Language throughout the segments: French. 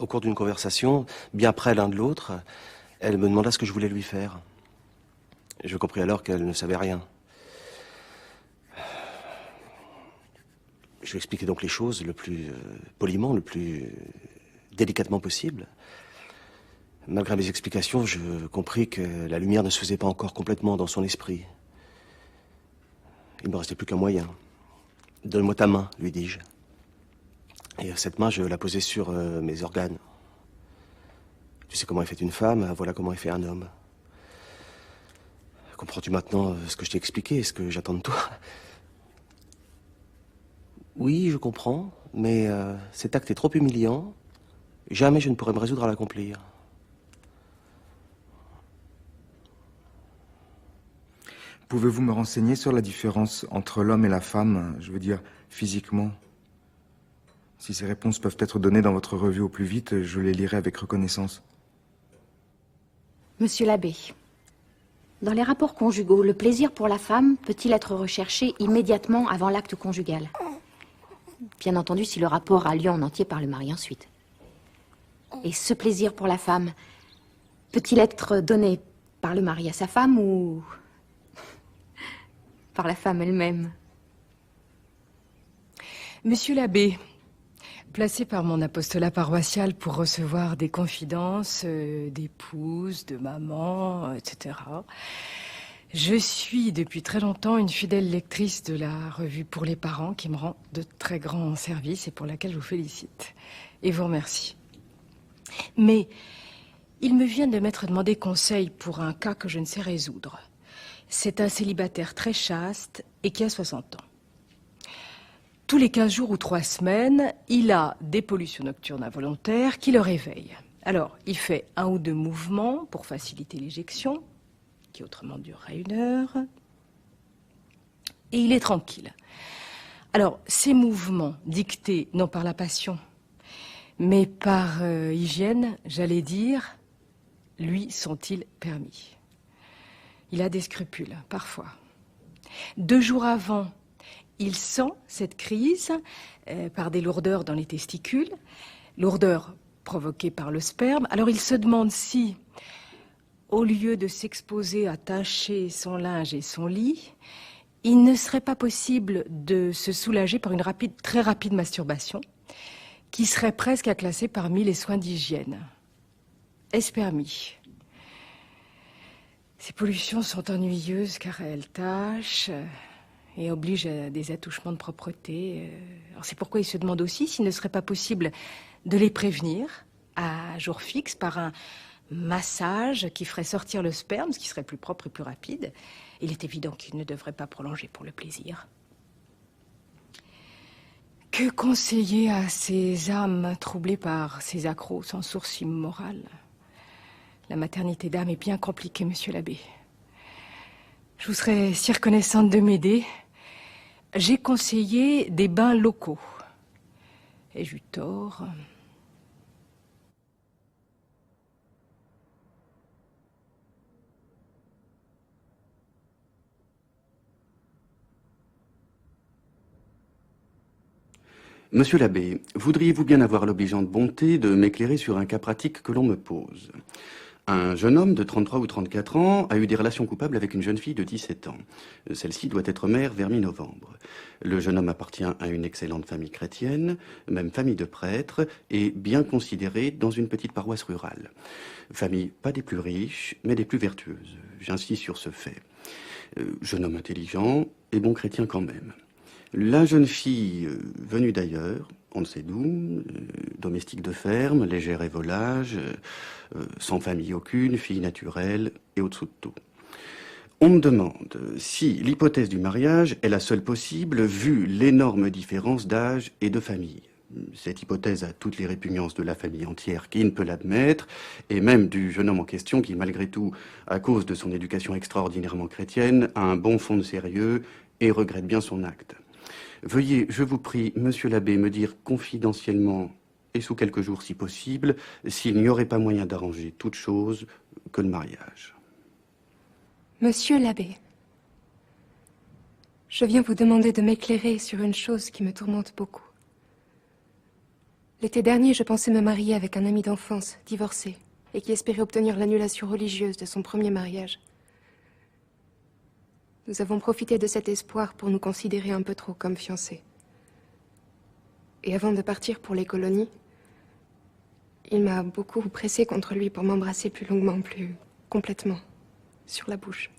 Au cours d'une conversation, bien près l'un de l'autre, elle me demanda ce que je voulais lui faire. Je compris alors qu'elle ne savait rien. Je lui expliquai donc les choses le plus poliment, le plus délicatement possible. Malgré mes explications, je compris que la lumière ne se faisait pas encore complètement dans son esprit. Il ne me restait plus qu'un moyen. « Donne-moi ta main », lui dis-je. Et cette main, je la posai sur mes organes. Tu sais comment est faite une femme, voilà comment est fait un homme. Comprends-tu maintenant ce que je t'ai expliqué et ce que j'attends de toi? Oui, je comprends, mais cet acte est trop humiliant. Jamais je ne pourrais me résoudre à l'accomplir. Pouvez-vous me renseigner sur la différence entre l'homme et la femme, je veux dire physiquement? Si ces réponses peuvent être données dans votre revue au plus vite, je les lirai avec reconnaissance. Monsieur l'abbé, dans les rapports conjugaux, le plaisir pour la femme peut-il être recherché immédiatement avant l'acte conjugal? Bien entendu, si le rapport a lieu en entier par le mari ensuite. Et ce plaisir pour la femme peut-il être donné par le mari à sa femme ou par la femme elle-même? Monsieur l'abbé, placé par mon apostolat paroissial pour recevoir des confidences d'épouses, de mamans, etc., je suis depuis très longtemps une fidèle lectrice de la revue pour les parents qui me rend de très grands services et pour laquelle je vous félicite et vous remercie. Mais il me vient de m'être demandé conseil pour un cas que je ne sais résoudre. C'est un célibataire très chaste et qui a 60 ans. Tous les 15 jours ou 3 semaines, il a des pollutions nocturnes involontaires qui le réveillent. Alors, il fait 1 ou 2 mouvements pour faciliter l'éjection, qui autrement durerait 1 heure, et il est tranquille. Alors, ces mouvements, dictés non par la passion, mais par hygiène, j'allais dire, lui sont-ils permis? Il a des scrupules, parfois. 2 jours avant, il sent cette crise par des lourdeurs dans les testicules, lourdeurs provoquées par le sperme. Alors il se demande si, au lieu de s'exposer à tâcher son linge et son lit, il ne serait pas possible de se soulager par une très rapide masturbation, qui serait presque à classer parmi les soins d'hygiène. Est-ce permis? Ces pollutions sont ennuyeuses car elles tâchent et obligent à des attouchements de propreté. Alors c'est pourquoi il se demande aussi s'il ne serait pas possible de les prévenir à jour fixe par un massage qui ferait sortir le sperme, ce qui serait plus propre et plus rapide. Il est évident qu'il ne devrait pas prolonger pour le plaisir. Que conseiller à ces âmes troublées par ces accros sans source immorale? La maternité d'âme est bien compliquée, monsieur l'abbé. Je vous serais si reconnaissante de m'aider. J'ai conseillé des bains locaux. Ai-je eu tort? Monsieur l'abbé, voudriez-vous bien avoir l'obligeante bonté de m'éclairer sur un cas pratique que l'on me pose? Un jeune homme de 33 ou 34 ans a eu des relations coupables avec une jeune fille de 17 ans. Celle-ci doit être mère vers mi-novembre. Le jeune homme appartient à une excellente famille chrétienne, même famille de prêtres, et bien considérée dans une petite paroisse rurale. Famille pas des plus riches, mais des plus vertueuses. J'insiste sur ce fait. Jeune homme intelligent et bon chrétien quand même. La jeune fille venue d'ailleurs, on ne sait d'où, domestique de ferme, légère et volage, sans famille aucune, fille naturelle et au-dessous de tout. On me demande si l'hypothèse du mariage est la seule possible vu l'énorme différence d'âge et de famille. Cette hypothèse a toutes les répugnances de la famille entière qui ne peut l'admettre, et même du jeune homme en question qui, malgré tout, à cause de son éducation extraordinairement chrétienne, a un bon fond de sérieux et regrette bien son acte. Veuillez, je vous prie, monsieur l'abbé, me dire confidentiellement, et sous quelques jours si possible, s'il n'y aurait pas moyen d'arranger toute chose que le mariage. Monsieur l'abbé, je viens vous demander de m'éclairer sur une chose qui me tourmente beaucoup. L'été dernier, je pensais me marier avec un ami d'enfance, divorcé, et qui espérait obtenir l'annulation religieuse de son premier mariage. Nous avons profité de cet espoir pour nous considérer un peu trop comme fiancés. Et avant de partir pour les colonies, il m'a beaucoup pressé contre lui pour m'embrasser plus longuement, plus complètement, sur la bouche.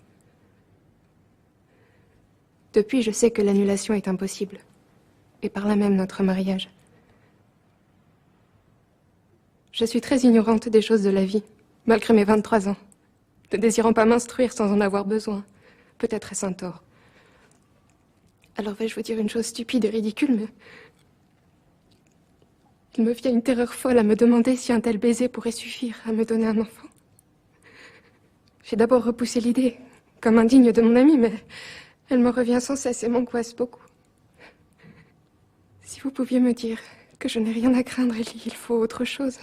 Depuis, je sais que l'annulation est impossible, et par là même notre mariage. Je suis très ignorante des choses de la vie, malgré mes 23 ans, ne désirant pas m'instruire sans en avoir besoin. Peut-être est-ce un tort. Alors vais-je vous dire une chose stupide et ridicule, mais... il me vient une terreur folle à me demander si un tel baiser pourrait suffire à me donner un enfant. J'ai d'abord repoussé l'idée, comme indigne de mon ami, mais elle me revient sans cesse et m'angoisse beaucoup. Si vous pouviez me dire que je n'ai rien à craindre et qu'il faut autre chose,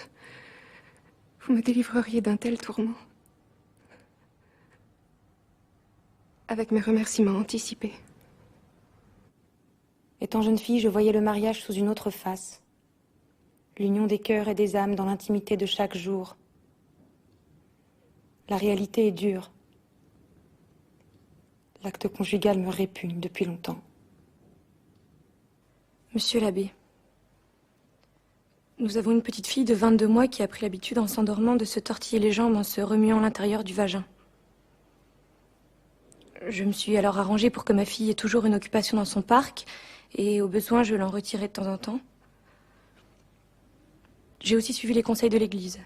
vous me délivreriez d'un tel tourment. Avec mes remerciements anticipés. Étant jeune fille, je voyais le mariage sous une autre face. L'union des cœurs et des âmes dans l'intimité de chaque jour. La réalité est dure. L'acte conjugal me répugne depuis longtemps. Monsieur l'abbé, nous avons une petite fille de 22 mois qui a pris l'habitude en s'endormant de se tortiller les jambes en se remuant l'intérieur du vagin. Je me suis alors arrangée pour que ma fille ait toujours une occupation dans son parc et au besoin je l'en retirais de temps en temps. J'ai aussi suivi les conseils de l'église,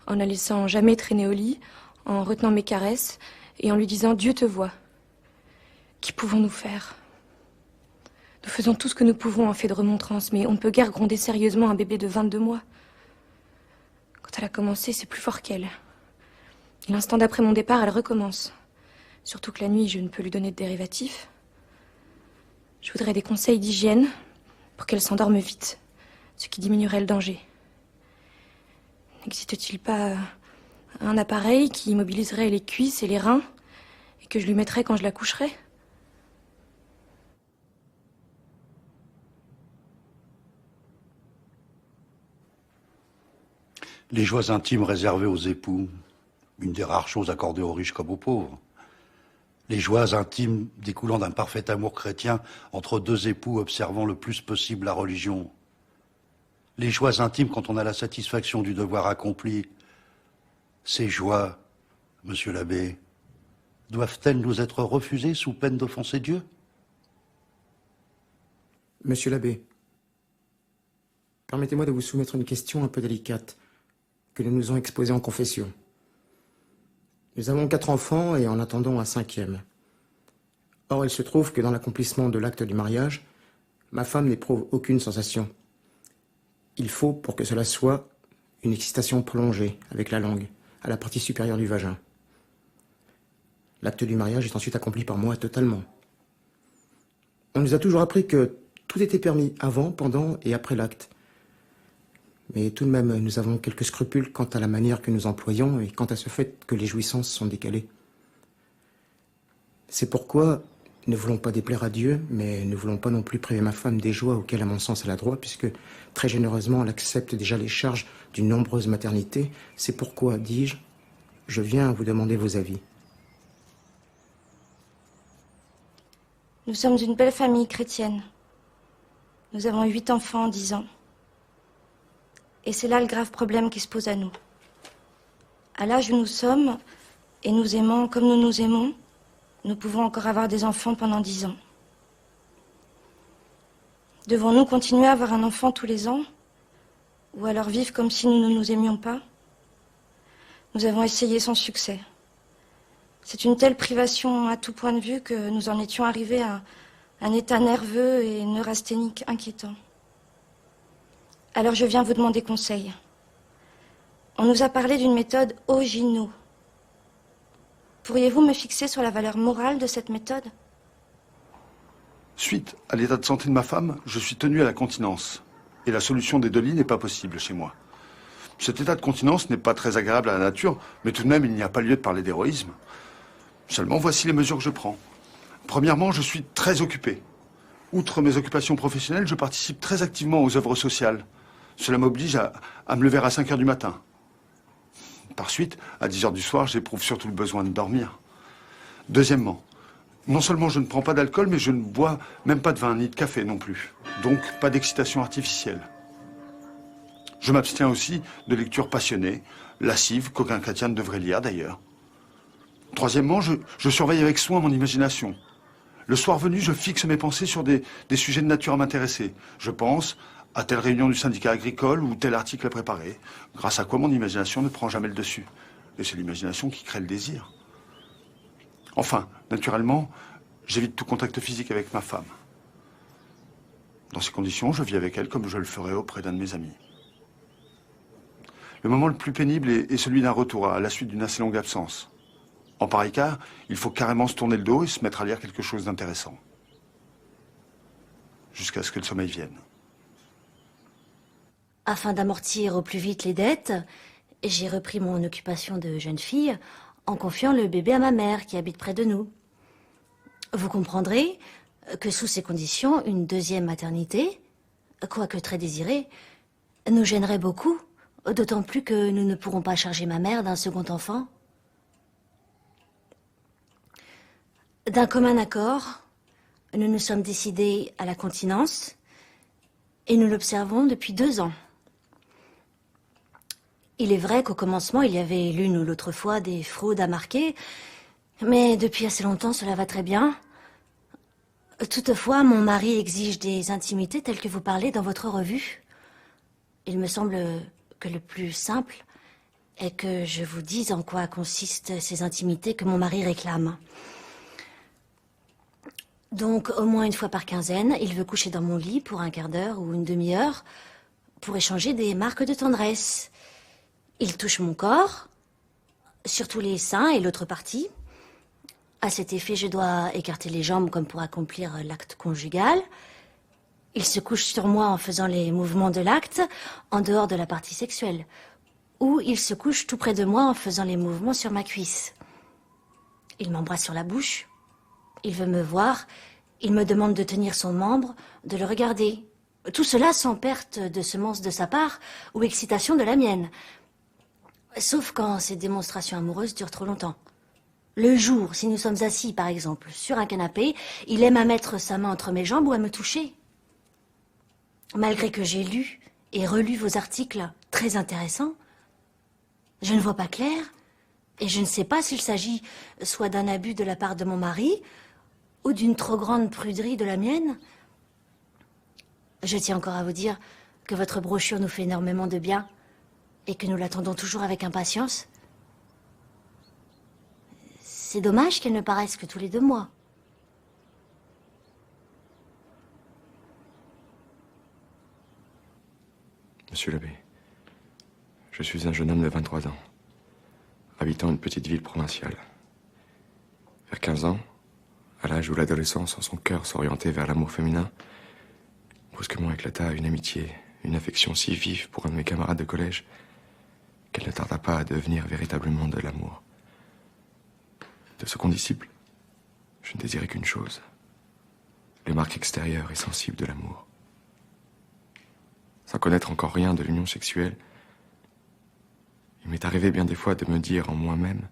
en la laissant jamais traîner au lit, en retenant mes caresses et en lui disant « Dieu te voit ». Qu'y pouvons-nous faire? Nous faisons tout ce que nous pouvons en fait de remontrance, mais on ne peut guère gronder sérieusement un bébé de 22 mois. Quand elle a commencé, c'est plus fort qu'elle. Et l'instant d'après mon départ, elle recommence. Surtout que la nuit, je ne peux lui donner de dérivatifs. Je voudrais des conseils d'hygiène pour qu'elle s'endorme vite, ce qui diminuerait le danger. N'existe-t-il pas un appareil qui immobiliserait les cuisses et les reins et que je lui mettrais quand je la coucherais? Les joies intimes réservées aux époux, une des rares choses accordées aux riches comme aux pauvres. Les joies intimes découlant d'un parfait amour chrétien entre deux époux observant le plus possible la religion. Les joies intimes quand on a la satisfaction du devoir accompli. Ces joies, monsieur l'abbé, doivent-elles nous être refusées sous peine d'offenser Dieu? Monsieur l'abbé, permettez-moi de vous soumettre une question un peu délicate que nous nous ont exposée en confession. Nous avons 4 enfants et en attendons un 5e. Or, il se trouve que dans l'accomplissement de l'acte du mariage, ma femme n'éprouve aucune sensation. Il faut, pour que cela soit, une excitation prolongée avec la langue, à la partie supérieure du vagin. L'acte du mariage est ensuite accompli par moi totalement. On nous a toujours appris que tout était permis avant, pendant et après l'acte. Mais tout de même, nous avons quelques scrupules quant à la manière que nous employons et quant à ce fait que les jouissances sont décalées. C'est pourquoi nous ne voulons pas déplaire à Dieu, mais nous ne voulons pas non plus priver ma femme des joies auxquelles, à mon sens, elle a droit, puisque très généreusement, elle accepte déjà les charges d'une nombreuse maternité. C'est pourquoi, dis-je, je viens vous demander vos avis. Nous sommes une belle famille chrétienne. Nous avons 8 enfants en 10 ans. Et c'est là le grave problème qui se pose à nous. À l'âge où nous sommes, et nous aimons comme nous nous aimons, nous pouvons encore avoir des enfants pendant 10 ans. Devons-nous continuer à avoir un enfant tous les ans? Ou alors vivre comme si nous ne nous aimions pas? Nous avons essayé sans succès. C'est une telle privation à tout point de vue que nous en étions arrivés à un état nerveux et neurasthénique inquiétant. Alors je viens vous demander conseil. On nous a parlé d'une méthode Ogino. Pourriez-vous me fixer sur la valeur morale de cette méthode? Suite à l'état de santé de ma femme, je suis tenu à la continence. Et la solution des 2 lits n'est pas possible chez moi. Cet état de continence n'est pas très agréable à la nature, mais tout de même, il n'y a pas lieu de parler d'héroïsme. Seulement, voici les mesures que je prends. Premièrement, je suis très occupé. Outre mes occupations professionnelles, je participe très activement aux œuvres sociales. Cela m'oblige à me lever à 5 heures du matin. Par suite, à 10 heures du soir, j'éprouve surtout le besoin de dormir. Deuxièmement, non seulement je ne prends pas d'alcool, mais je ne bois même pas de vin ni de café non plus. Donc, pas d'excitation artificielle. Je m'abstiens aussi de lectures passionnées, lascives, qu'aucun chrétien ne devrait lire d'ailleurs. Troisièmement, je surveille avec soin mon imagination. Le soir venu, je fixe mes pensées sur des sujets de nature à m'intéresser. Je pense à telle réunion du syndicat agricole ou tel article à préparer, grâce à quoi mon imagination ne prend jamais le dessus. Et c'est l'imagination qui crée le désir. Enfin, naturellement, j'évite tout contact physique avec ma femme. Dans ces conditions, je vis avec elle comme je le ferais auprès d'un de mes amis. Le moment le plus pénible est celui d'un retour à la suite d'une assez longue absence. En pareil cas, il faut carrément se tourner le dos et se mettre à lire quelque chose d'intéressant. Jusqu'à ce que le sommeil vienne. Afin d'amortir au plus vite les dettes, j'ai repris mon occupation de jeune fille en confiant le bébé à ma mère qui habite près de nous. Vous comprendrez que sous ces conditions, une deuxième maternité, quoique très désirée, nous gênerait beaucoup, d'autant plus que nous ne pourrons pas charger ma mère d'un second enfant. D'un commun accord, nous nous sommes décidés à la continence et nous l'observons depuis 2 ans. Il est vrai qu'au commencement, il y avait l'une ou l'autre fois des fraudes à marquer, mais depuis assez longtemps, cela va très bien. Toutefois, mon mari exige des intimités telles que vous parlez dans votre revue. Il me semble que le plus simple est que je vous dise en quoi consistent ces intimités que mon mari réclame. Donc, au moins une fois par quinzaine, il veut coucher dans mon lit pour un quart d'heure ou une demi-heure pour échanger des marques de tendresse. Il touche mon corps, surtout les seins et l'autre partie. À cet effet, je dois écarter les jambes comme pour accomplir l'acte conjugal. Il se couche sur moi en faisant les mouvements de l'acte, en dehors de la partie sexuelle. Ou il se couche tout près de moi en faisant les mouvements sur ma cuisse. Il m'embrasse sur la bouche. Il veut me voir. Il me demande de tenir son membre, de le regarder. Tout cela sans perte de semence de sa part ou excitation de la mienne. Sauf quand ces démonstrations amoureuses durent trop longtemps. Le jour, si nous sommes assis, par exemple, sur un canapé, il aime à mettre sa main entre mes jambes ou à me toucher. Malgré que j'ai lu et relu vos articles très intéressants, je ne vois pas clair et je ne sais pas s'il s'agit soit d'un abus de la part de mon mari ou d'une trop grande pruderie de la mienne. Je tiens encore à vous dire que votre brochure nous fait énormément de bien et que nous l'attendons toujours avec impatience. C'est dommage qu'elle ne paraisse que tous les 2 mois. Monsieur l'abbé, je suis un jeune homme de 23 ans, habitant une petite ville provinciale. Vers 15 ans, à l'âge où l'adolescent sent son cœur s'orienter vers l'amour féminin, brusquement éclata une amitié, une affection si vive pour un de mes camarades de collège qu'elle ne tarda pas à devenir véritablement de l'amour. De ce condisciple, je ne désirais qu'une chose, les marques extérieures et sensibles de l'amour. Sans connaître encore rien de l'union sexuelle, il m'est arrivé bien des fois de me dire en moi-même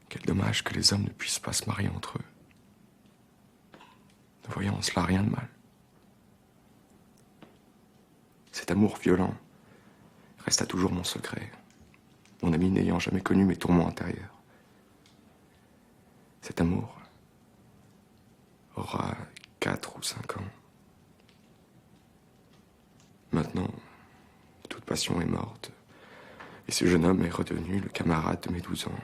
quel dommage que les hommes ne puissent pas se marier entre eux. Ne voyant en cela rien de mal. Cet amour violent resta toujours mon secret, mon ami n'ayant jamais connu mes tourments intérieurs. Cet amour aura 4 ou 5 ans. Maintenant, toute passion est morte, et ce jeune homme est redevenu le camarade de mes 12 ans.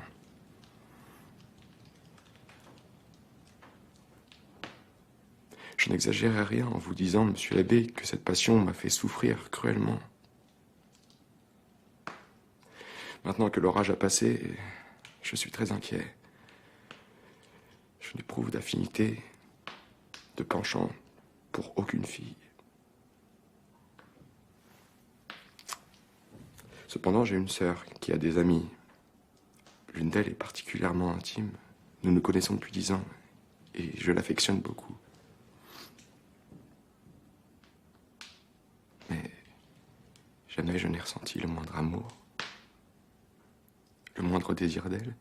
Je n'exagérerai rien en vous disant, monsieur l'abbé, que cette passion m'a fait souffrir cruellement. Maintenant que l'orage a passé, je suis très inquiet. Je n'éprouve d'affinité, de penchant pour aucune fille. Cependant, j'ai une sœur qui a des amis. L'une d'elles est particulièrement intime. Nous nous connaissons depuis 10 ans et je l'affectionne beaucoup. Mais Jamais je n'ai ressenti le moindre amour, le moindre désir d'elle.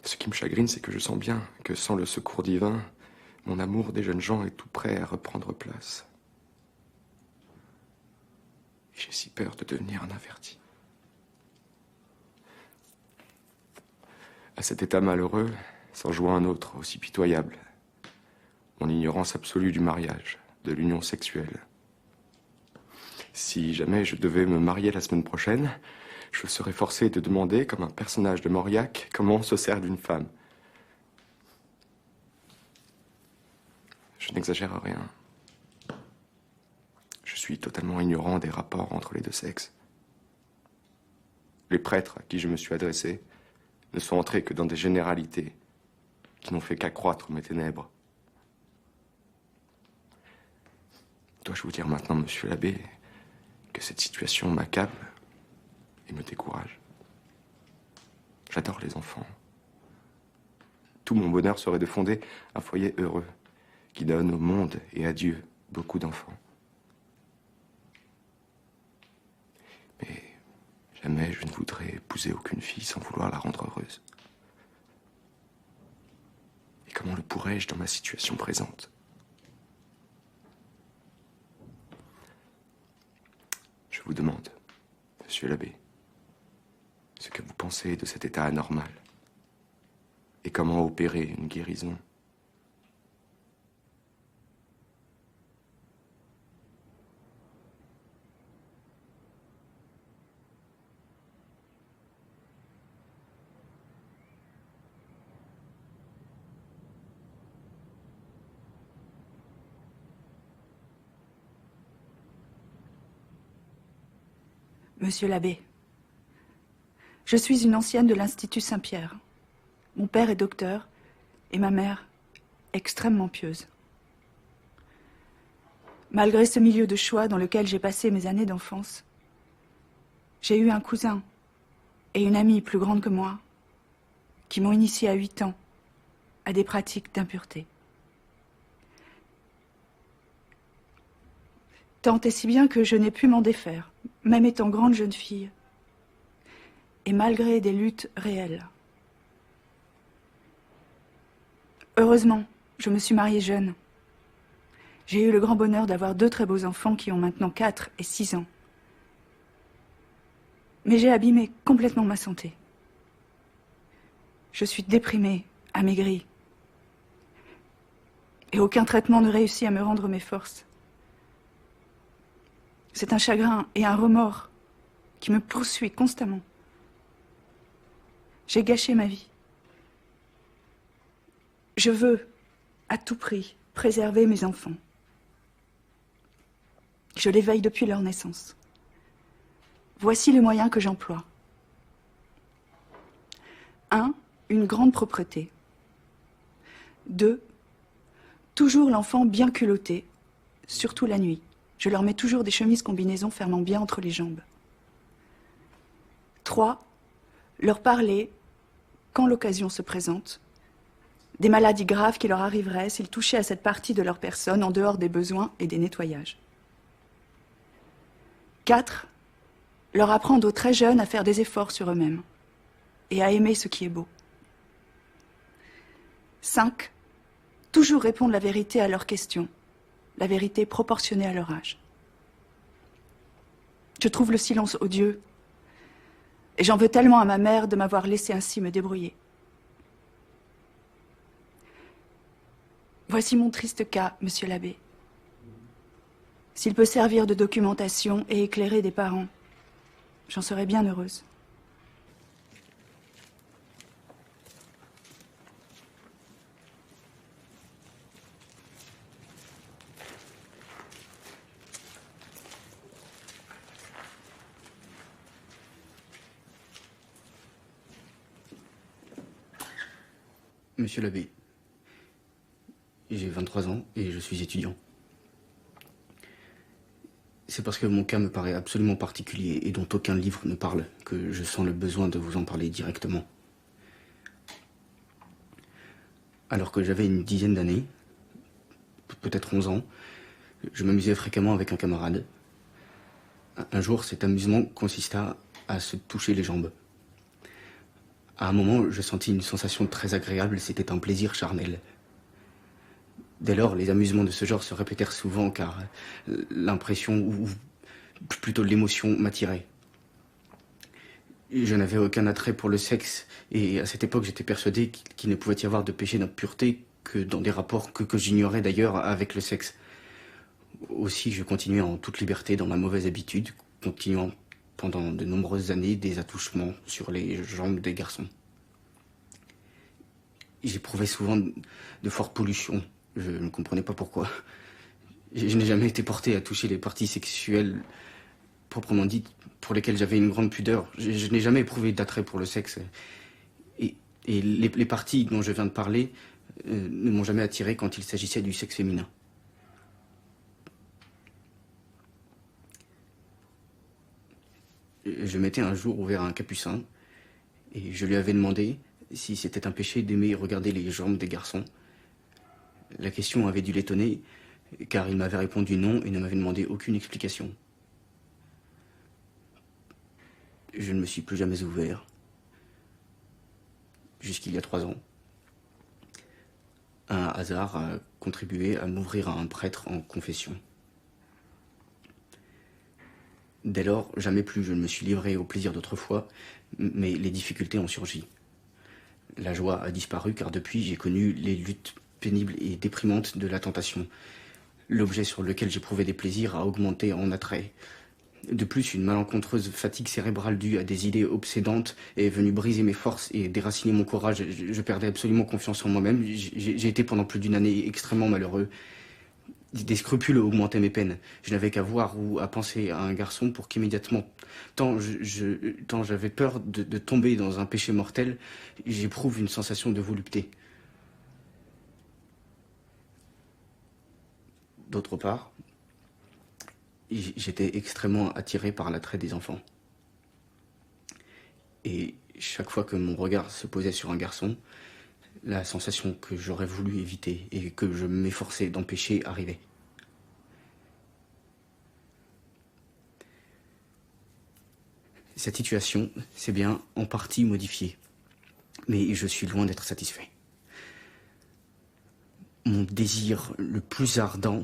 Ce qui me chagrine, c'est que je sens bien que sans le secours divin, mon amour des jeunes gens est tout prêt à reprendre place. Et j'ai si peur de devenir un averti. À cet état malheureux, s'en joint un autre, aussi pitoyable. Mon ignorance absolue du mariage, de l'union sexuelle. Si jamais je devais me marier la semaine prochaine, je serais forcé de demander, comme un personnage de Mauriac, comment on se sert d'une femme. Je n'exagère rien. Je suis totalement ignorant des rapports entre les deux sexes. Les prêtres à qui je me suis adressé ne sont entrés que dans des généralités qui n'ont fait qu'accroître mes ténèbres. Dois-je vous dire maintenant, monsieur l'abbé, que cette situation m'accable et me décourage? J'adore les enfants. Tout mon bonheur serait de fonder un foyer heureux qui donne au monde et à Dieu beaucoup d'enfants. Mais jamais je ne voudrais épouser aucune fille sans vouloir la rendre heureuse. Et comment le pourrais-je dans ma situation présente? Je vous demande, monsieur l'abbé, ce que vous pensez de cet état anormal et comment opérer une guérison. Monsieur l'abbé, je suis une ancienne de l'Institut Saint-Pierre. Mon père est docteur et ma mère extrêmement pieuse. Malgré ce milieu de choix dans lequel j'ai passé mes années d'enfance, j'ai eu un cousin et une amie plus grande que moi qui m'ont initiée à 8 ans à des pratiques d'impureté. Tant et si bien que je n'ai pu m'en défaire, même étant grande jeune fille, et malgré des luttes réelles. Heureusement, je me suis mariée jeune. J'ai eu le grand bonheur d'avoir 2 très beaux enfants qui ont maintenant 4 et 6 ans. Mais j'ai abîmé complètement ma santé. Je suis déprimée, amaigrie. Et aucun traitement ne réussit à me rendre mes forces. C'est un chagrin et un remords qui me poursuit constamment. J'ai gâché ma vie. Je veux, à tout prix, préserver mes enfants. Je les veille depuis leur naissance. Voici les moyens que j'emploie. 1. Une grande propreté. 2. Toujours l'enfant bien culotté, surtout la nuit. Je leur mets toujours des chemises combinaisons fermant bien entre les jambes. 3. Leur parler, quand l'occasion se présente, des maladies graves qui leur arriveraient s'ils touchaient à cette partie de leur personne en dehors des besoins et des nettoyages. 4. Leur apprendre aux très jeunes à faire des efforts sur eux-mêmes et à aimer ce qui est beau. 5. Toujours répondre la vérité à leurs questions, la vérité proportionnée à leur âge. Je trouve le silence odieux et j'en veux tellement à ma mère de m'avoir laissé ainsi me débrouiller. Voici mon triste cas, monsieur l'abbé. S'il peut servir de documentation et éclairer des parents, j'en serais bien heureuse. Monsieur l'abbé, j'ai 23 ans et je suis étudiant. C'est parce que mon cas me paraît absolument particulier et dont aucun livre ne parle que je sens le besoin de vous en parler directement. Alors que j'avais une dizaine d'années, peut-être 11 ans, Je m'amusais fréquemment avec un camarade. Un jour, cet amusement consista à se toucher les jambes. À un moment, je sentis une sensation très agréable, c'était un plaisir charnel. Dès lors, les amusements de ce genre se répétèrent souvent car l'impression, ou plutôt l'émotion, m'attirait. Je n'avais aucun attrait pour le sexe, et à cette époque, j'étais persuadé qu'il ne pouvait y avoir de péché d'impureté que dans des rapports que j'ignorais d'ailleurs avec le sexe. Aussi, je continuais en toute liberté dans ma mauvaise habitude, continuant pendant de nombreuses années des attouchements sur les jambes des garçons. J'éprouvais souvent de fortes pollutions. Je ne comprenais pas pourquoi. Je n'ai jamais été porté à toucher les parties sexuelles proprement dites, pour lesquelles j'avais une grande pudeur. Je n'ai jamais éprouvé d'attrait pour le sexe. Et les parties dont je viens de parler ne m'ont jamais attiré quand il s'agissait du sexe féminin. Je m'étais un jour ouvert à un capucin et je lui avais demandé si c'était un péché d'aimer regarder les jambes des garçons. La question avait dû l'étonner, car il m'avait répondu non et ne m'avait demandé aucune explication. Je ne me suis plus jamais ouvert, jusqu'il y a 3 ans. Un hasard a contribué à m'ouvrir à un prêtre en confession. Dès lors, jamais plus je ne me suis livré au plaisir d'autrefois, mais les difficultés ont surgi. La joie a disparu car depuis j'ai connu les luttes pénibles et déprimantes de la tentation. L'objet sur lequel j'éprouvais des plaisirs a augmenté en attrait. De plus, une malencontreuse fatigue cérébrale due à des idées obsédantes est venue briser mes forces et déraciner mon courage. Je perdais absolument confiance en moi-même. J'ai été pendant plus d'1 année extrêmement malheureux. Des scrupules augmentaient mes peines. Je n'avais qu'à voir ou à penser à un garçon pour qu'immédiatement, tant j'avais peur de tomber dans un péché mortel, j'éprouve une sensation de volupté. D'autre part, j'étais extrêmement attiré par l'attrait des enfants. Et chaque fois que mon regard se posait sur un garçon, la sensation que j'aurais voulu éviter et que je m'efforçais d'empêcher arrivait. Cette situation s'est bien en partie modifiée, mais je suis loin d'être satisfait. Mon désir le plus ardent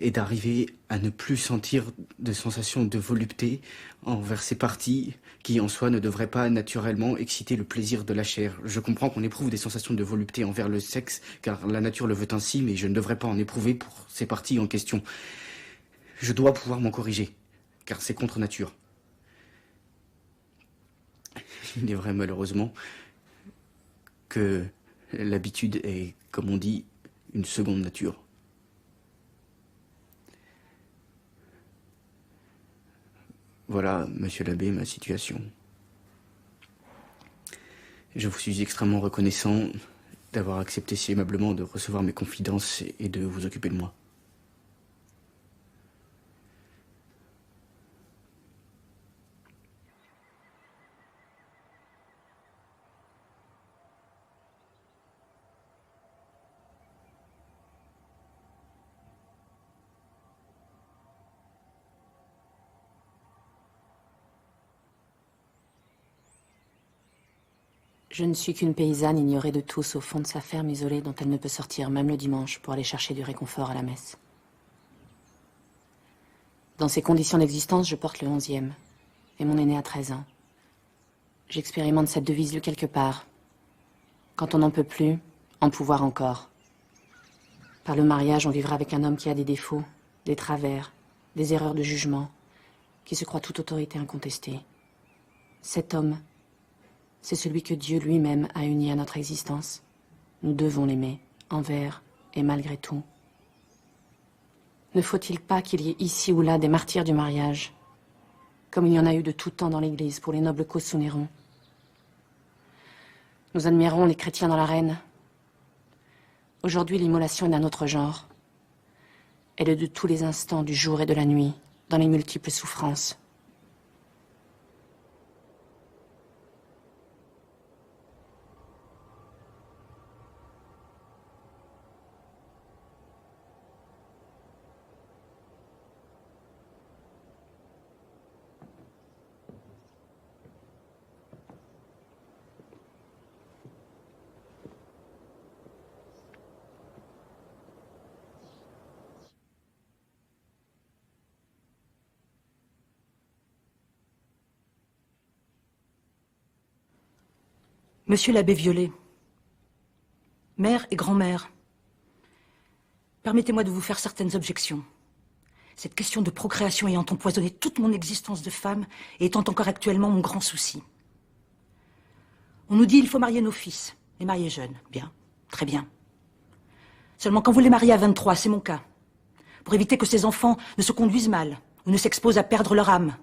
est d'arriver à ne plus sentir de sensation de volupté envers ces parties qui, en soi, ne devraient pas naturellement exciter le plaisir de la chair. Je comprends qu'on éprouve des sensations de volupté envers le sexe, car la nature le veut ainsi, mais je ne devrais pas en éprouver pour ces parties en question. Je dois pouvoir m'en corriger, car c'est contre nature. Il est vrai, malheureusement, que l'habitude est, comme on dit, une seconde nature. Voilà, monsieur l'abbé, ma situation. Je vous suis extrêmement reconnaissant d'avoir accepté si aimablement de recevoir mes confidences et de vous occuper de moi. Je ne suis qu'une paysanne ignorée de tous au fond de sa ferme isolée dont elle ne peut sortir même le dimanche pour aller chercher du réconfort à la messe. Dans ces conditions d'existence, je porte le 11e et mon aîné a 13 ans. J'expérimente cette devise lue quelque part. Quand on n'en peut plus, en pouvoir encore. Par le mariage, on vivra avec un homme qui a des défauts, des travers, des erreurs de jugement, qui se croit toute autorité incontestée. Cet homme, c'est celui que Dieu lui-même a uni à notre existence. Nous devons l'aimer, envers et malgré tout. Ne faut-il pas qu'il y ait ici ou là des martyrs du mariage, comme il y en a eu de tout temps dans l'Église pour les nobles causes sous Néron? Nous admirons les chrétiens dans l'arène. Aujourd'hui, l'immolation est d'un autre genre. Elle est de tous les instants du jour et de la nuit, dans les multiples souffrances. Monsieur l'abbé Violet, mère et grand-mère, permettez-moi de vous faire certaines objections. Cette question de procréation ayant empoisonné toute mon existence de femme et étant encore actuellement mon grand souci. On nous dit qu'il faut marier nos fils, les marier jeunes. Bien, très bien. Seulement quand vous les mariez à 23, c'est mon cas, pour éviter que ces enfants ne se conduisent mal ou ne s'exposent à perdre leur âme,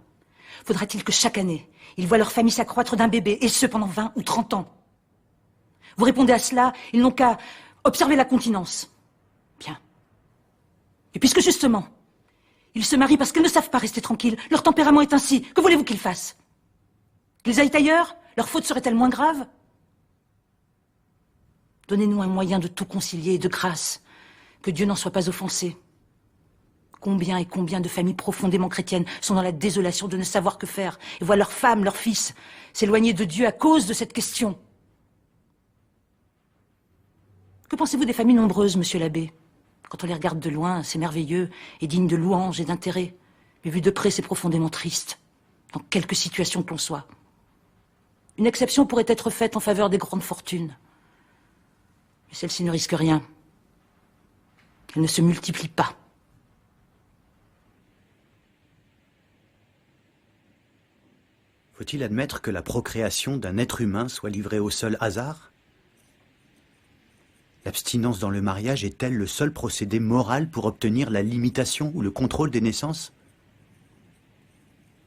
faudra-t-il que chaque année, ils voient leur famille s'accroître d'un bébé, et ce pendant 20 ou 30 ans? Vous répondez à cela, ils n'ont qu'à observer la continence. Bien. Et puisque justement, ils se marient parce qu'ils ne savent pas rester tranquilles, leur tempérament est ainsi, que voulez-vous qu'ils fassent? Qu'ils aillent ailleurs? Leur faute serait-elle moins grave? Donnez-nous un moyen de tout concilier et de grâce, que Dieu n'en soit pas offensé. Combien et combien de familles profondément chrétiennes sont dans la désolation de ne savoir que faire et voient leurs femmes, leurs fils s'éloigner de Dieu à cause de cette question. Que pensez-vous des familles nombreuses, monsieur l'abbé? Quand on les regarde de loin, c'est merveilleux et digne de louange et d'intérêt. Mais vu de près, c'est profondément triste, dans quelque situation que l'on soit. Une exception pourrait être faite en faveur des grandes fortunes. Mais celle-ci ne risque rien. Elle ne se multiplie pas. Faut-il admettre que la procréation d'un être humain soit livrée au seul hasard? L'abstinence dans le mariage est-elle le seul procédé moral pour obtenir la limitation ou le contrôle des naissances?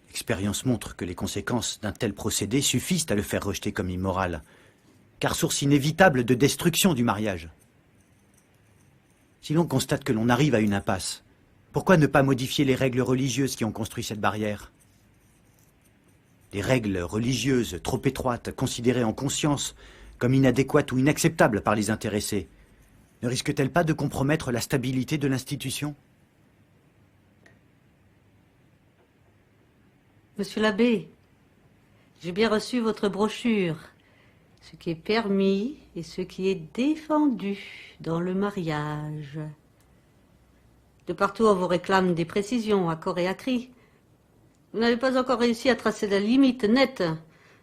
L'expérience montre que les conséquences d'un tel procédé suffisent à le faire rejeter comme immoral, car source inévitable de destruction du mariage. Si l'on constate que l'on arrive à une impasse, pourquoi ne pas modifier les règles religieuses qui ont construit cette barrière? Les règles religieuses trop étroites, considérées en conscience comme inadéquates ou inacceptables par les intéressés, ne risquent-elles pas de compromettre la stabilité de l'institution? Monsieur l'abbé, j'ai bien reçu votre brochure. Ce qui est permis et ce qui est défendu dans le mariage. De partout, on vous réclame des précisions à corps et à cri. Vous n'avez pas encore réussi à tracer la limite nette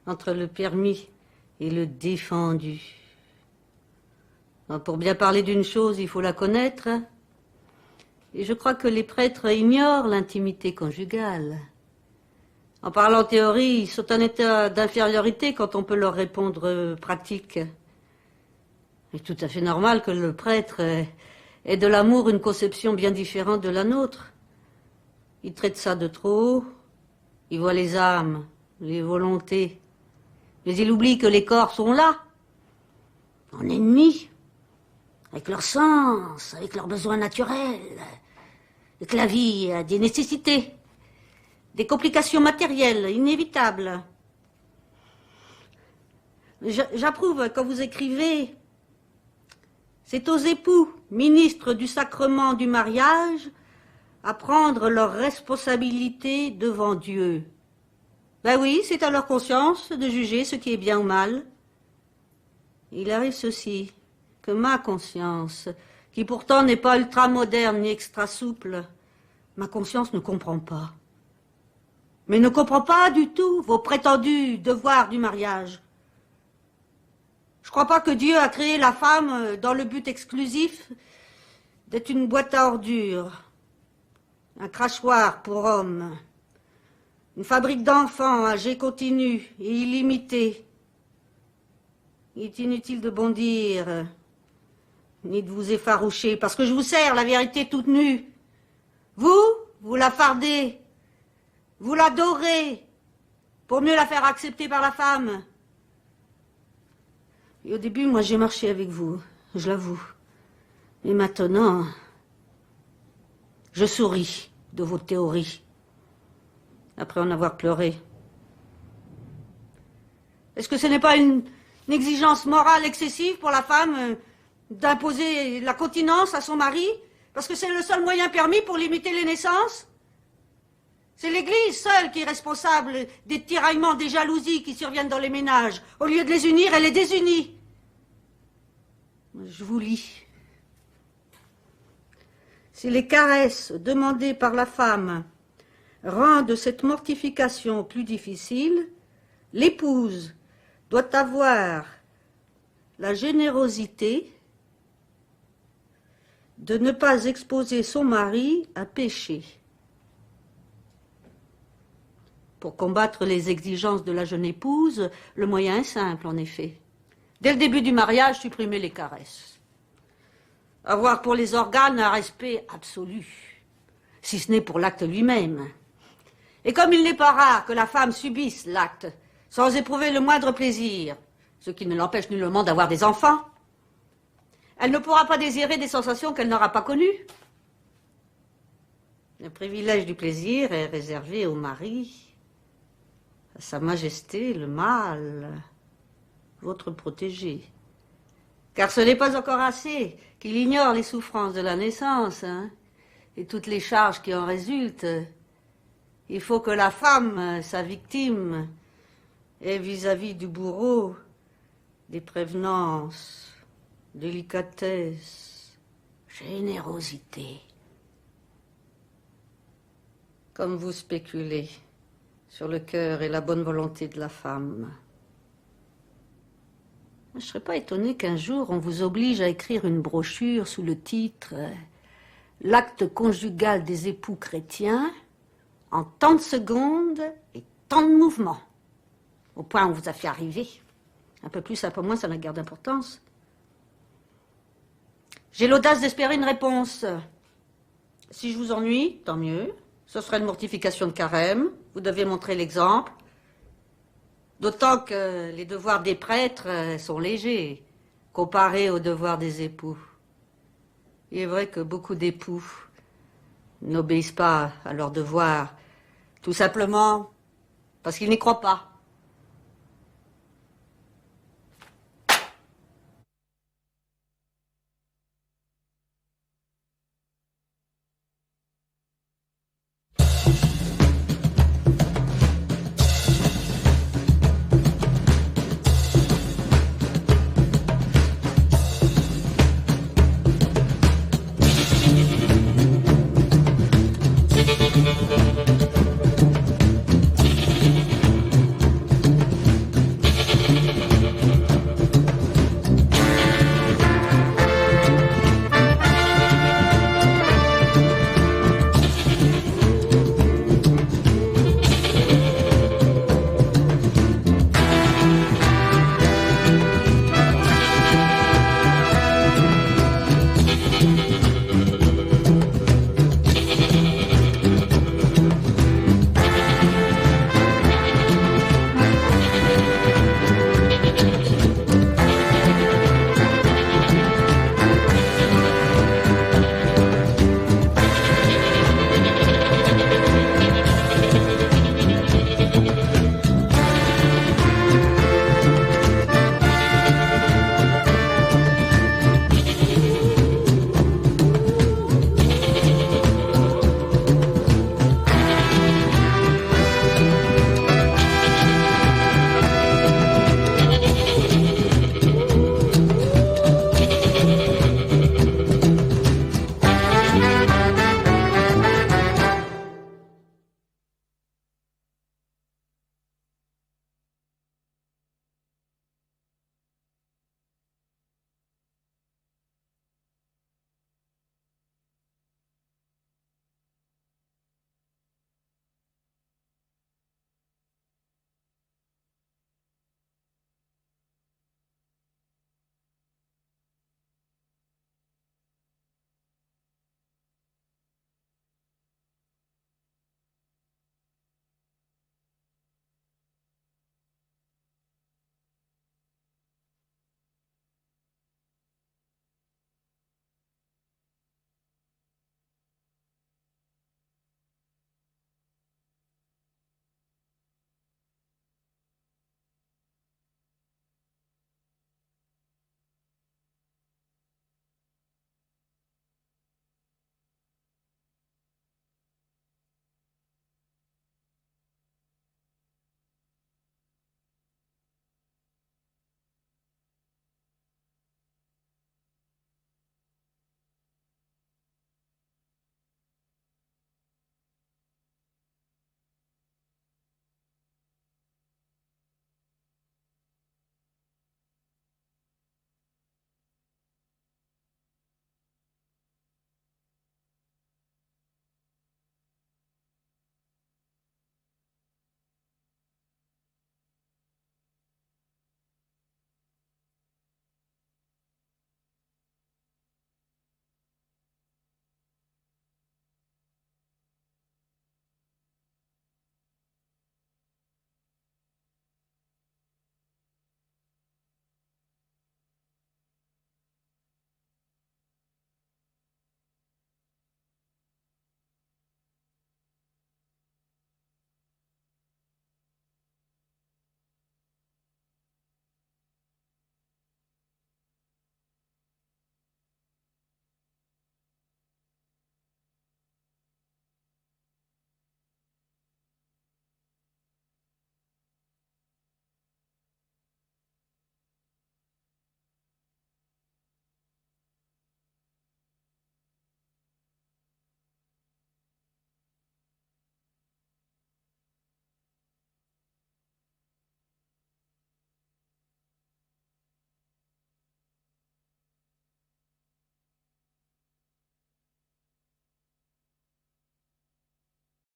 entre le permis et le défendu. Pour bien parler d'une chose, il faut la connaître. Et je crois que les prêtres ignorent l'intimité conjugale. En parlant théorie, ils sont en état d'infériorité quand on peut leur répondre pratique. Il est tout à fait normal que le prêtre ait de l'amour une conception bien différente de la nôtre. Il traite ça de trop haut. Il voit les âmes, les volontés. Mais il oublie que les corps sont là, en ennemis, avec leurs sens, avec leurs besoins naturels, et que la vie a des nécessités, des complications matérielles inévitables. J'approuve quand vous écrivez « C'est aux époux, ministres du sacrement du mariage, à prendre leurs responsabilités devant Dieu. » Ben oui, c'est à leur conscience de juger ce qui est bien ou mal. Il arrive ceci, que ma conscience, qui pourtant n'est pas ultra-moderne ni extra-souple, ma conscience ne comprend pas. Mais ne comprend pas du tout vos prétendus devoirs du mariage. Je crois pas que Dieu a créé la femme dans le but exclusif d'être une boîte à ordures, un crachoir pour hommes, une fabrique d'enfants à jet continu et illimité. Il est inutile de bondir, ni de vous effaroucher, parce que je vous sers la vérité toute nue. Vous la fardez, vous l'adorez, pour mieux la faire accepter par la femme. Et au début, moi, j'ai marché avec vous, je l'avoue. Mais maintenant, je souris de vos théories, après en avoir pleuré. Est-ce que ce n'est pas une exigence morale excessive pour la femme d'imposer la continence à son mari, parce que c'est le seul moyen permis pour limiter les naissances? C'est l'Église seule qui est responsable des tiraillements, des jalousies qui surviennent dans les ménages. Au lieu de les unir, elle les désunit. Je vous lis. Si les caresses demandées par la femme rendent cette mortification plus difficile, l'épouse doit avoir la générosité de ne pas exposer son mari à pécher. Pour combattre les exigences de la jeune épouse, le moyen est simple, en effet. Dès le début du mariage, supprimer les caresses. Avoir pour les organes un respect absolu, si ce n'est pour l'acte lui-même. Et comme il n'est pas rare que la femme subisse l'acte sans éprouver le moindre plaisir, ce qui ne l'empêche nullement d'avoir des enfants, elle ne pourra pas désirer des sensations qu'elle n'aura pas connues. Le privilège du plaisir est réservé au mari, à Sa Majesté le mâle, votre protégé. Car ce n'est pas encore assez qu'il ignore les souffrances de la naissance, et toutes les charges qui en résultent. Il faut que la femme, sa victime, ait vis-à-vis du bourreau des prévenances, délicatesse, générosité. Comme vous spéculez sur le cœur et la bonne volonté de la femme. Je ne serais pas étonnée qu'un jour on vous oblige à écrire une brochure sous le titre « L'acte conjugal des époux chrétiens en tant de secondes et tant de mouvements ». Au point où on vous a fait arriver. Un peu plus, un peu moins, ça n'a guère d'importance. J'ai l'audace d'espérer une réponse. Si je vous ennuie, tant mieux. Ce serait une mortification de carême. Vous devez montrer l'exemple. D'autant que les devoirs des prêtres sont légers, comparés aux devoirs des époux. Il est vrai que beaucoup d'époux n'obéissent pas à leurs devoirs, tout simplement parce qu'ils n'y croient pas.